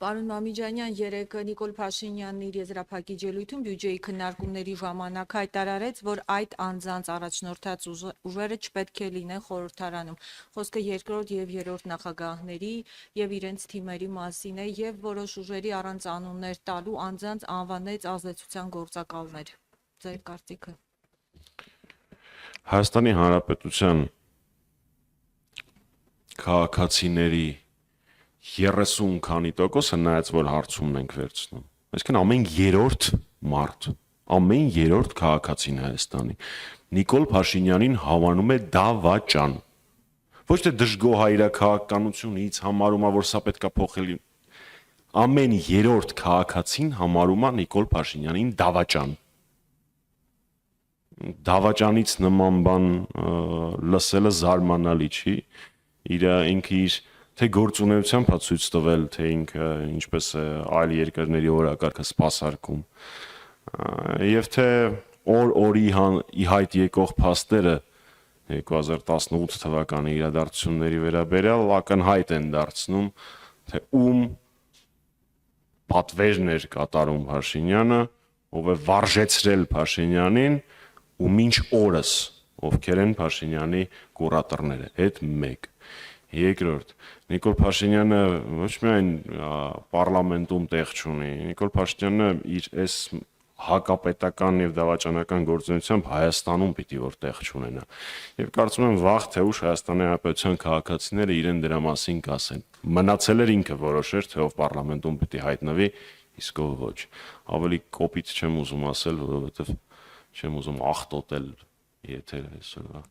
Պարոն Մամիջանյան, երեկ Նիկոլ Փաշինյանն իր եզրափակիչ ելույթում բյուջեի քննարկումների ժամանակ հայտարարեց, որ այդ անձանց առաջնորդած ուժերը չպետք է լինեն խորհրդարանում։ Խոսքը երկրորդ եւ երրորդ նախագահների եւ իրենց թիմերի մասին է եւ որոշ ուժերի առանց անուններ տալու անձանց անվանեց ազդեցության գործակալներ։ Ձեր կարծիքը։ Հայաստանի Հանրապետության քաղաքացիների 30 քանի տոկոսը նայած որ հարցումն ենք վերցնում։ Այսինքն ամեն երրորդ մարդ, ամեն երրորդ քաղաքացին Հայաստանի Նիկոլ Փաշինյանին հավանում է դավաճան։ Ոչ թե դժգոհայրաքաղաքականությունից համարում է, որ սա պետք է փոխել։ Ամեն երրորդ քաղաքացին համարում է Նիկոլ Փաշինյանին դավաճան։ Դավաճանից նման բան լսելը զարմանալի չի։ Ինքը իր թե գործունեությամբ է ցույց տվել, թե ինքը ինչպես է այլ երկրների օրակարգը սպասարկում, եւ թե օր-օրի ի հայտ եկող փաստերը 2018 թվականի իրադարձությունների վերաբերյալ ակնհայտ են դարձնում, թե ում պատվերն էր կատարում Փաշինյանը, ով է վարժեցրել Փաշինյանին ու մինչ օրս ովքեր են Փաշինյանի կուրատորները, այդ մեկ։ Երկրորդ, Նիկոլ Փաշինյանը ոչ միայն պարլամենտում տեղ չունի, Նիկոլ Փաշինյանը իր այս հակապետական եւ դավաճանական գործունեությամբ Հայաստանում պիտի որ տեղ չունենա։ Եվ կարծում եմ վաղ թե ուշ Հայաստանի Հանրապետության քաղաքացիները իրեն դրա մասին կասեն։ Մնացել էր ինքը որոշեր, թե ով պարլամենտում պիտի հայտնվի, իսկ ով ոչ։ Ավելի կոպիտ չեմ ուզում ասել, որովհետեւ չեմ ուզում ախտոտել եթերը այսօրվա։